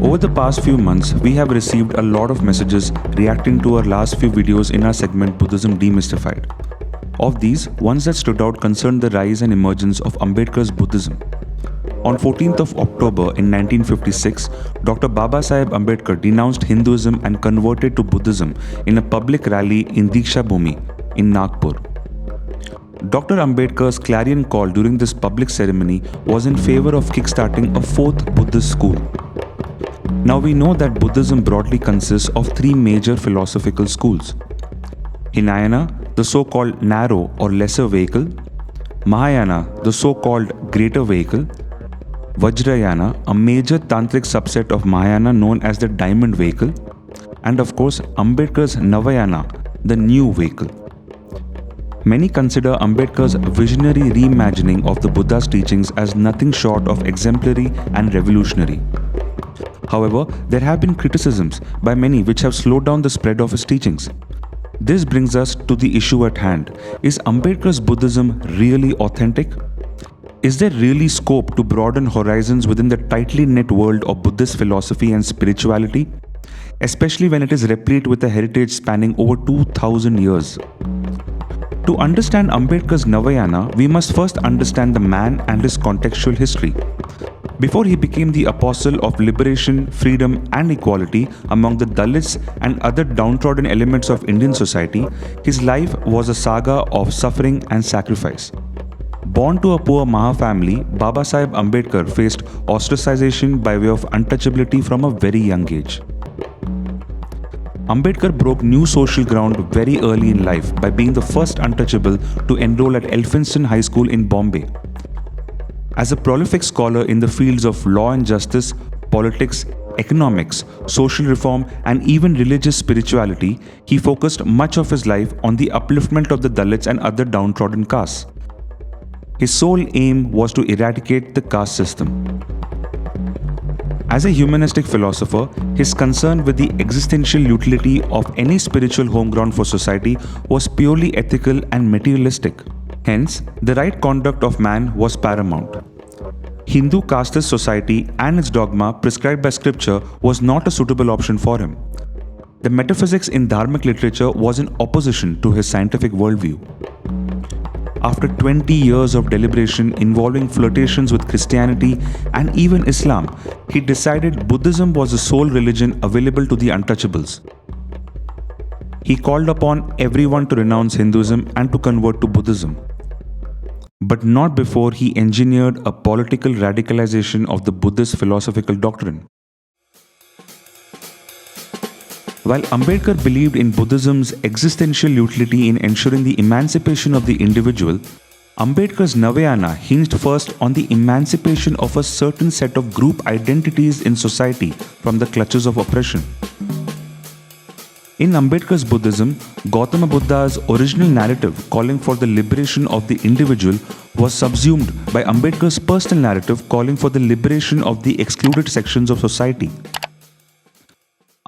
Over the past few months, we have received a lot of messages reacting to our last few videos in our segment Buddhism Demystified. Of these, ones that stood out concerned the rise and emergence of Ambedkar's Buddhism. On 14th of October in 1956, Dr. Babasaheb Ambedkar denounced Hinduism and converted to Buddhism in a public rally in Diksha Bhumi in Nagpur. Dr. Ambedkar's clarion call during this public ceremony was in favor of kickstarting a fourth Buddhist school. Now we know that Buddhism broadly consists of three major philosophical schools: Hinayana, the so-called narrow or lesser vehicle; Mahayana, the so-called greater vehicle; Vajrayana, a major tantric subset of Mahayana known as the diamond vehicle; and of course Ambedkar's Navayana, the new vehicle. Many consider Ambedkar's visionary reimagining of the Buddha's teachings as nothing short of exemplary and revolutionary. However, there have been criticisms by many which have slowed down the spread of his teachings. This brings us to the issue at hand. Is Ambedkar's Buddhism really authentic? Is there really scope to broaden horizons within the tightly knit world of Buddhist philosophy and spirituality, especially when it is replete with a heritage spanning over 2000 years? To understand Ambedkar's Navayana, we must first understand the man and his contextual history. Before he became the apostle of liberation, freedom, and equality among the Dalits and other downtrodden elements of Indian society, his life was a saga of suffering and sacrifice. Born to a poor Maha family, Babasaheb Ambedkar faced ostracization by way of untouchability from a very young age. Ambedkar broke new social ground very early in life by being the first untouchable to enroll at Elphinstone High School in Bombay. As a prolific scholar in the fields of law and justice, politics, economics, social reform, and even religious spirituality, he focused much of his life on the upliftment of the Dalits and other downtrodden castes. His sole aim was to eradicate the caste system. As a humanistic philosopher, his concern with the existential utility of any spiritual home ground for society was purely ethical and materialistic. Hence, the right conduct of man was paramount. Hindu casteist society and its dogma prescribed by scripture was not a suitable option for him. The metaphysics in dharmic literature was in opposition to his scientific worldview. After 20 years of deliberation involving flirtations with Christianity and even Islam, he decided Buddhism was the sole religion available to the untouchables. He called upon everyone to renounce Hinduism and to convert to Buddhism. But not before he engineered a political radicalization of the Buddhist philosophical doctrine. While Ambedkar believed in Buddhism's existential utility in ensuring the emancipation of the individual, Ambedkar's Navayana hinged first on the emancipation of a certain set of group identities in society from the clutches of oppression. In Ambedkar's Buddhism, Gautama Buddha's original narrative calling for the liberation of the individual was subsumed by Ambedkar's personal narrative calling for the liberation of the excluded sections of society.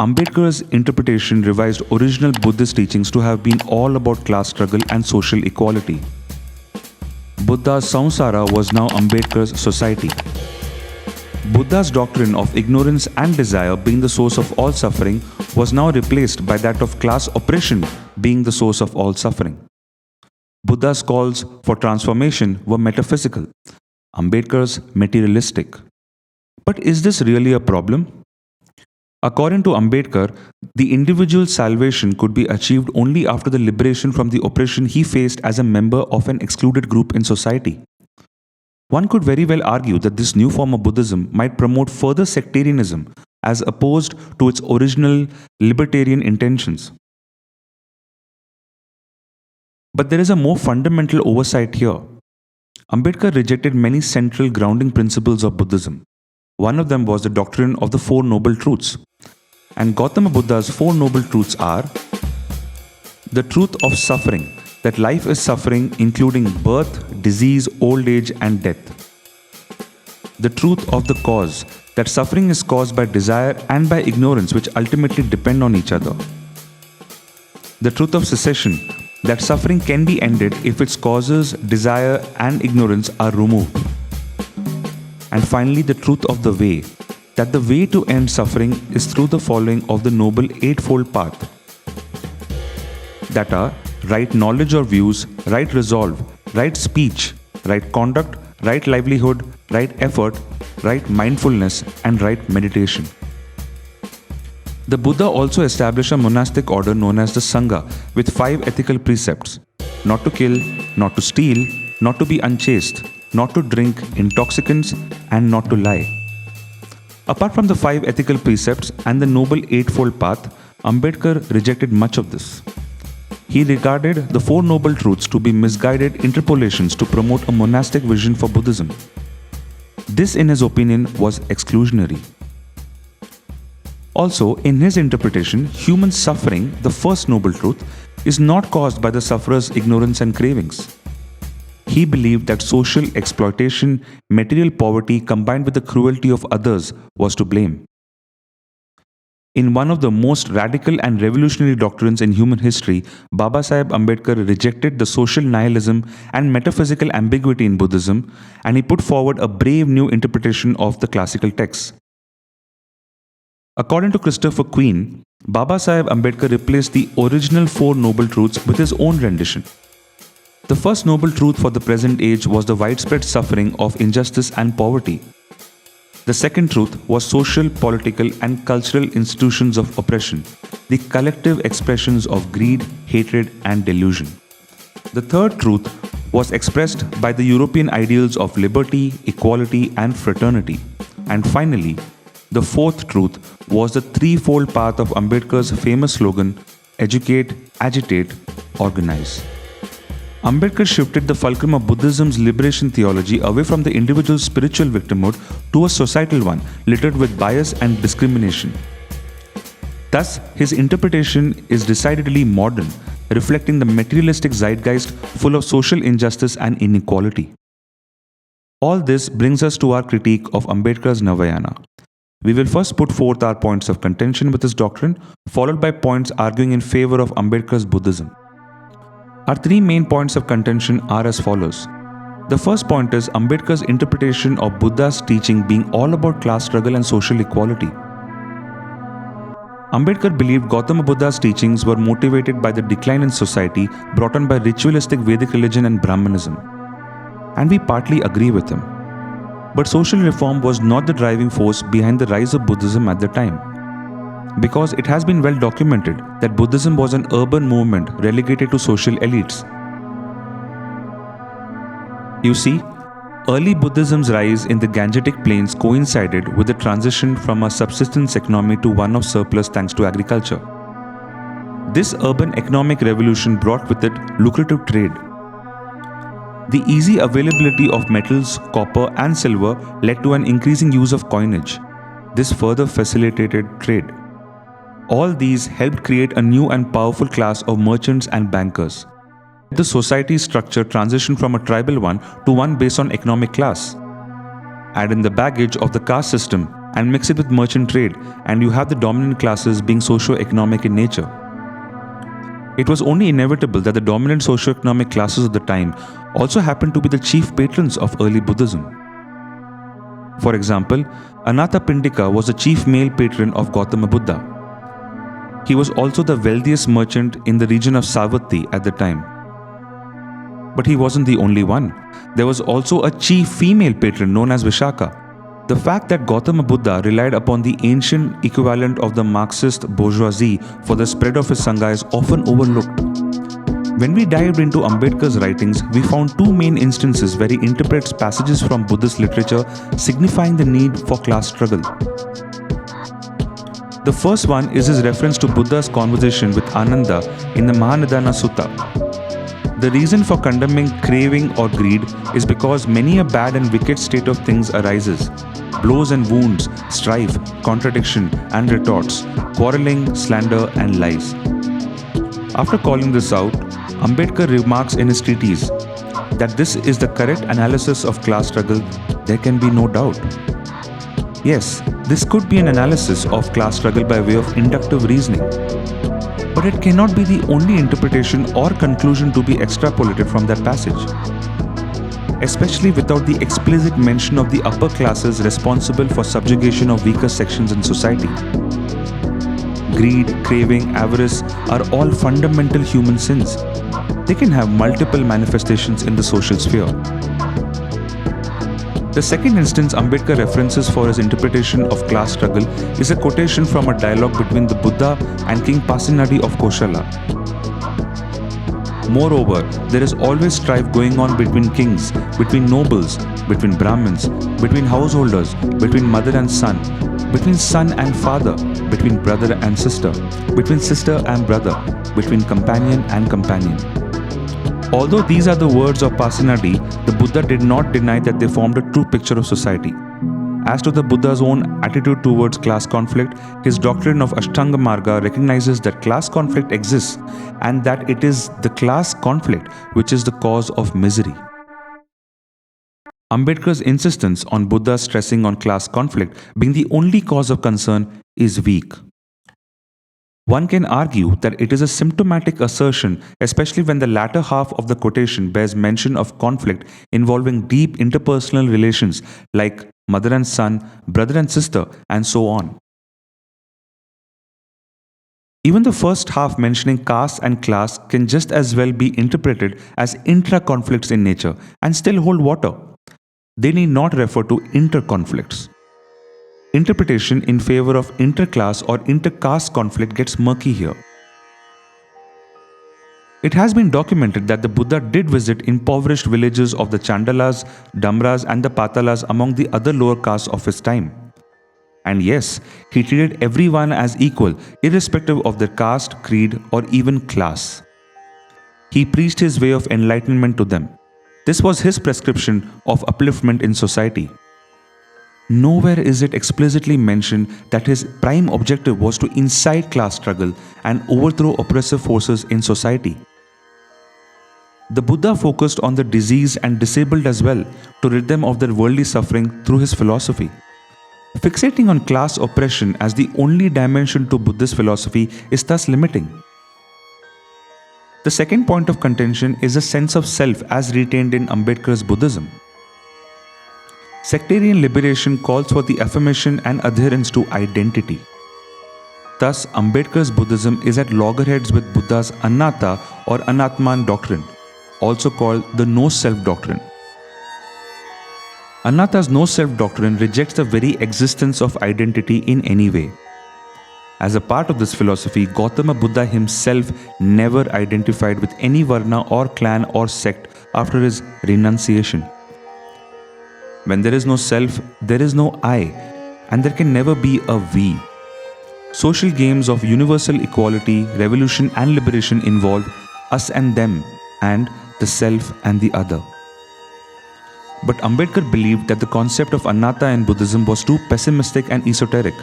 Ambedkar's interpretation revised original Buddhist teachings to have been all about class struggle and social equality. Buddha's Samsara was now Ambedkar's society. Buddha's doctrine of ignorance and desire being the source of all suffering was now replaced by that of class oppression being the source of all suffering. Buddha's calls for transformation were metaphysical, Ambedkar's materialistic. But is this really a problem? According to Ambedkar, the individual's salvation could be achieved only after the liberation from the oppression he faced as a member of an excluded group in society. One could very well argue that this new form of Buddhism might promote further sectarianism as opposed to its original libertarian intentions. But there is a more fundamental oversight here. Ambedkar rejected many central grounding principles of Buddhism. One of them was the doctrine of the Four Noble Truths. And Gautama Buddha's Four Noble Truths are the truth of suffering, that life is suffering including birth, disease, old age and death. The truth of the cause, that suffering is caused by desire and by ignorance which ultimately depend on each other. The truth of cessation, that suffering can be ended if its causes, desire and ignorance are removed. And finally, the truth of the way, that the way to end suffering is through the following of the Noble Eightfold Path, that are right knowledge or views, right resolve, right speech, right conduct, right livelihood, right effort, right mindfulness, and right meditation. The Buddha also established a monastic order known as the Sangha with 5 ethical precepts: not to kill, not to steal, not to be unchaste, not to drink intoxicants, and not to lie. Apart from the 5 ethical precepts and the Noble Eightfold Path, Ambedkar rejected much of this. He regarded the 4 Noble Truths to be misguided interpolations to promote a monastic vision for Buddhism. This, in his opinion, was exclusionary. Also, in his interpretation, human suffering, the first Noble Truth, is not caused by the sufferer's ignorance and cravings. He believed that social exploitation, material poverty combined with the cruelty of others was to blame. In one of the most radical and revolutionary doctrines in human history, Babasaheb Ambedkar rejected the social nihilism and metaphysical ambiguity in Buddhism, and he put forward a brave new interpretation of the classical texts. According to Christopher Queen, Babasaheb Ambedkar replaced the original 4 Noble Truths with his own rendition. The first Noble Truth for the present age was the widespread suffering of injustice and poverty. The second truth was social, political, and cultural institutions of oppression, the collective expressions of greed, hatred, and delusion. The third truth was expressed by the European ideals of liberty, equality, and fraternity. And finally, the fourth truth was the threefold path of Ambedkar's famous slogan, educate, agitate, organize. Ambedkar shifted the fulcrum of Buddhism's liberation theology away from the individual's spiritual victimhood to a societal one littered with bias and discrimination. Thus, his interpretation is decidedly modern, reflecting the materialistic zeitgeist full of social injustice and inequality. All this brings us to our critique of Ambedkar's Navayana. We will first put forth our points of contention with his doctrine, followed by points arguing in favor of Ambedkar's Buddhism. Our 3 main points of contention are as follows. The first point is Ambedkar's interpretation of Buddha's teaching being all about class struggle and social equality. Ambedkar believed Gautama Buddha's teachings were motivated by the decline in society brought on by ritualistic Vedic religion and Brahmanism. And we partly agree with him. But social reform was not the driving force behind the rise of Buddhism at the time, because it has been well documented that Buddhism was an urban movement relegated to social elites. You see, early Buddhism's rise in the Gangetic Plains coincided with the transition from a subsistence economy to one of surplus thanks to agriculture. This urban economic revolution brought with it lucrative trade. The easy availability of metals, copper, and silver led to an increasing use of coinage. This further facilitated trade. All these helped create a new and powerful class of merchants and bankers. The society's structure transitioned from a tribal one to one based on economic class. Add in the baggage of the caste system and mix it with merchant trade, and you have the dominant classes being socio-economic in nature. It was only inevitable that the dominant socio-economic classes of the time also happened to be the chief patrons of early Buddhism. For example, Anathapindika was the chief male patron of Gautama Buddha. He was also the wealthiest merchant in the region of Savatthi at the time. But he wasn't the only one. There was also a chief female patron known as Vishaka. The fact that Gautama Buddha relied upon the ancient equivalent of the Marxist bourgeoisie for the spread of his Sangha is often overlooked. When we dived into Ambedkar's writings, we found 2 main instances where he interprets passages from Buddhist literature signifying the need for class struggle. The first one is his reference to Buddha's conversation with Ananda in the Mahanidana Sutta. The reason for condemning craving or greed is because many a bad and wicked state of things arises. Blows and wounds, strife, contradiction and retorts, quarreling, slander and lies. After calling this out, Ambedkar remarks in his treatise that this is the correct analysis of class struggle. There can be no doubt. Yes, this could be an analysis of class struggle by way of inductive reasoning. But it cannot be the only interpretation or conclusion to be extrapolated from that passage. especially without the explicit mention of the upper classes responsible for subjugation of weaker sections in society. Greed, craving, avarice are all fundamental human sins. They can have multiple manifestations in the social sphere. The second instance Ambedkar references for his interpretation of class struggle is a quotation from a dialogue between the Buddha and King Pasenadi of Koshala. Moreover, there is always strife going on between kings, between nobles, between Brahmins, between householders, between mother and son, between son and father, between brother and sister, between sister and brother, between companion and companion. Although these are the words of Pasenadi, the Buddha did not deny that they formed a true picture of society. As to the Buddha's own attitude towards class conflict, his doctrine of Ashtanga Marga recognizes that class conflict exists and that it is the class conflict which is the cause of misery. Ambedkar's insistence on Buddha stressing on class conflict being the only cause of concern is weak. One can argue that it is a symptomatic assertion, especially when the latter half of the quotation bears mention of conflict involving deep interpersonal relations like mother and son, brother and sister, and so on. Even the first half mentioning caste and class can just as well be interpreted as intra-conflicts in nature and still hold water. They need not refer to inter-conflicts. Interpretation in favor of interclass or intercaste conflict gets murky here. It has been documented that the Buddha did visit impoverished villages of the Chandalas, Damras and the Patalas among the other lower castes of his time. And yes, he treated everyone as equal, irrespective of their caste, creed or even class. He preached his way of enlightenment to them. This was his prescription of upliftment in society. Nowhere is it explicitly mentioned that his prime objective was to incite class struggle and overthrow oppressive forces in society. The Buddha focused on the diseased and disabled as well to rid them of their worldly suffering through his philosophy. Fixating on class oppression as the only dimension to Buddhist philosophy is thus limiting. The second point of contention is a sense of self as retained in Ambedkar's Buddhism. Sectarian liberation calls for the affirmation and adherence to identity. Thus, Ambedkar's Buddhism is at loggerheads with Buddha's Anatta or Anatman doctrine, also called the no-self doctrine. Anatta's no-self doctrine rejects the very existence of identity in any way. As a part of this philosophy, Gautama Buddha himself never identified with any varna or clan or sect after his renunciation. When there is no self, there is no I, and there can never be a we. Social games of universal equality, revolution and liberation involve us and them, and the self and the other. But Ambedkar believed that the concept of anatta in Buddhism was too pessimistic and esoteric.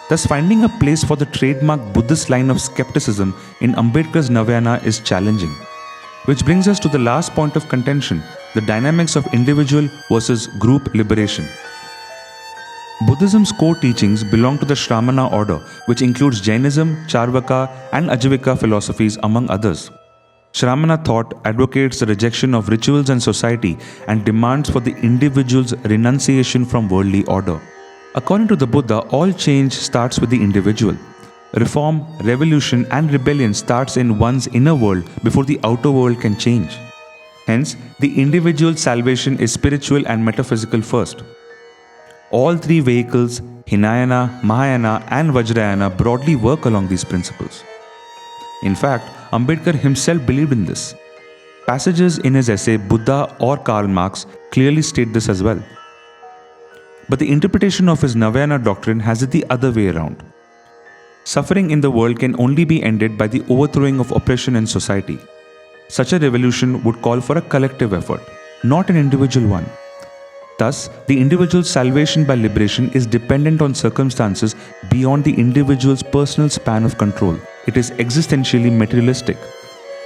Thus, finding a place for the trademark Buddhist line of skepticism in Ambedkar's Navayana is challenging. Which brings us to the last point of contention, the dynamics of individual versus group liberation. Buddhism's core teachings belong to the Shramana order, which includes Jainism, Charvaka, and Ajivika philosophies, among others. Shramana thought advocates the rejection of rituals and society and demands for the individual's renunciation from worldly order. According to the Buddha, all change starts with the individual. Reform, revolution, and rebellion starts in one's inner world before the outer world can change. Hence, the individual's salvation is spiritual and metaphysical first. All three vehicles, Hinayana, Mahayana, and Vajrayana, broadly work along these principles. In fact, Ambedkar himself believed in this. Passages in his essay Buddha or Karl Marx clearly state this as well. But the interpretation of his Navayana doctrine has it the other way around. Suffering in the world can only be ended by the overthrowing of oppression in society. Such a revolution would call for a collective effort, not an individual one. Thus, the individual's salvation by liberation is dependent on circumstances beyond the individual's personal span of control. It is existentially materialistic.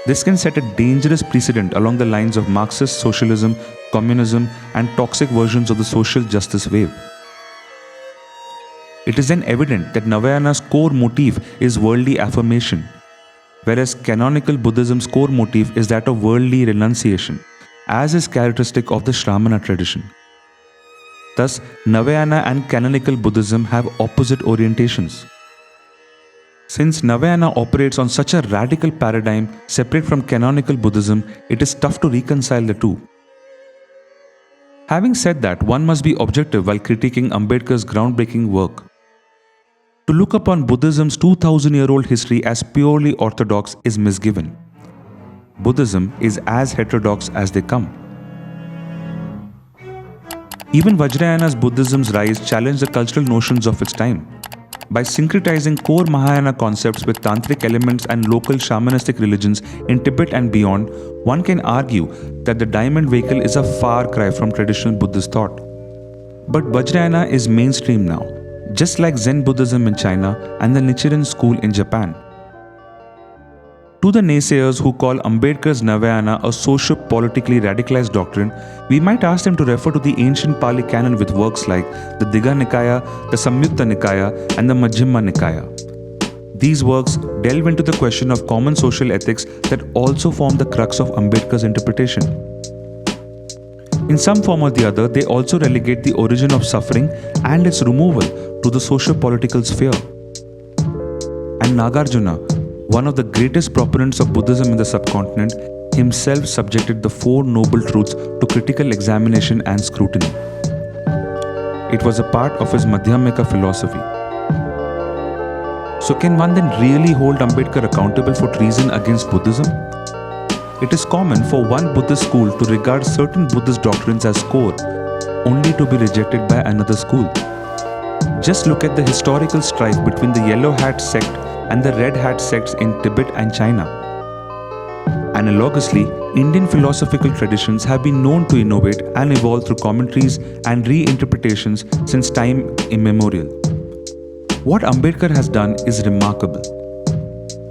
This can set a dangerous precedent along the lines of Marxist socialism, communism, and toxic versions of the social justice wave. It is then evident that Navayana's core motif is worldly affirmation, whereas canonical Buddhism's core motif is that of worldly renunciation. as is characteristic of the Shramana tradition. Thus, Navayana and canonical Buddhism have opposite orientations. Since Navayana operates on such a radical paradigm separate from canonical Buddhism, it is tough to reconcile the two. Having said that, one must be objective while critiquing Ambedkar's groundbreaking work. To look upon Buddhism's 2000-year-old history as purely orthodox is misgiven. Buddhism is as heterodox as they come. Even Vajrayana's Buddhism's rise challenged the cultural notions of its time. By syncretizing core Mahayana concepts with tantric elements and local shamanistic religions in Tibet and beyond, one can argue that the diamond vehicle is a far cry from traditional Buddhist thought. But Vajrayana is mainstream now, just like Zen Buddhism in China and the Nichiren school in Japan. To the naysayers who call Ambedkar's Navayana a socio-politically radicalized doctrine, we might ask them to refer to the ancient Pali canon with works like the Digha Nikaya, the Samyutta Nikaya, and the Majjhima Nikaya. These works delve into the question of common social ethics that also form the crux of Ambedkar's interpretation. In some form or the other, they also relegate the origin of suffering and its removal to the socio-political sphere. And Nagarjuna, one of the greatest proponents of Buddhism in the subcontinent, himself subjected the Four Noble Truths to critical examination and scrutiny. It was a part of his Madhyamika philosophy. So can one then really hold Ambedkar accountable for treason against Buddhism? It is common for one Buddhist school to regard certain Buddhist doctrines as core, only to be rejected by another school. Just look at the historical strife between the Yellow Hat sect and the Red Hat sects in Tibet and China. Analogously, Indian philosophical traditions have been known to innovate and evolve through commentaries and reinterpretations since time immemorial. What Ambedkar has done is remarkable.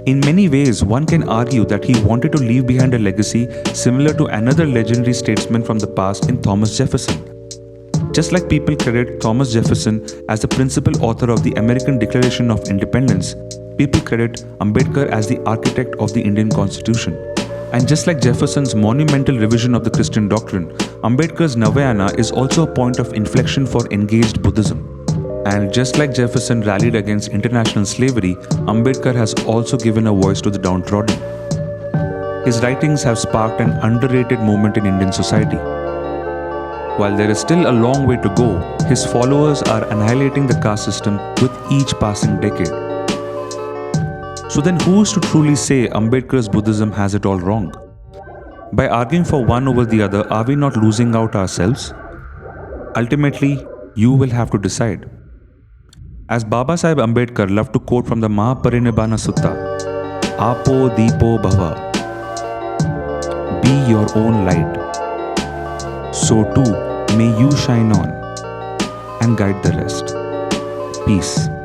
In many ways, one can argue that he wanted to leave behind a legacy similar to another legendary statesman from the past in Thomas Jefferson. Just like people credit Thomas Jefferson as the principal author of the American Declaration of Independence, people credit Ambedkar as the architect of the Indian Constitution. And just like Jefferson's monumental revision of the Christian doctrine, Ambedkar's Navayana is also a point of inflection for engaged Buddhism. And just like Jefferson rallied against international slavery, Ambedkar has also given a voice to the downtrodden. His writings have sparked an underrated movement in Indian society. While there is still a long way to go, his followers are annihilating the caste system with each passing decade. So then who is to truly say Ambedkar's Buddhism has it all wrong? By arguing for one over the other, are we not losing out ourselves? Ultimately, you will have to decide. As Baba Sahib Ambedkar loved to quote from the Mahaparinibbana Sutta, Apo Deepo Bhava. Be your own light. So too may you shine on and guide the rest. Peace.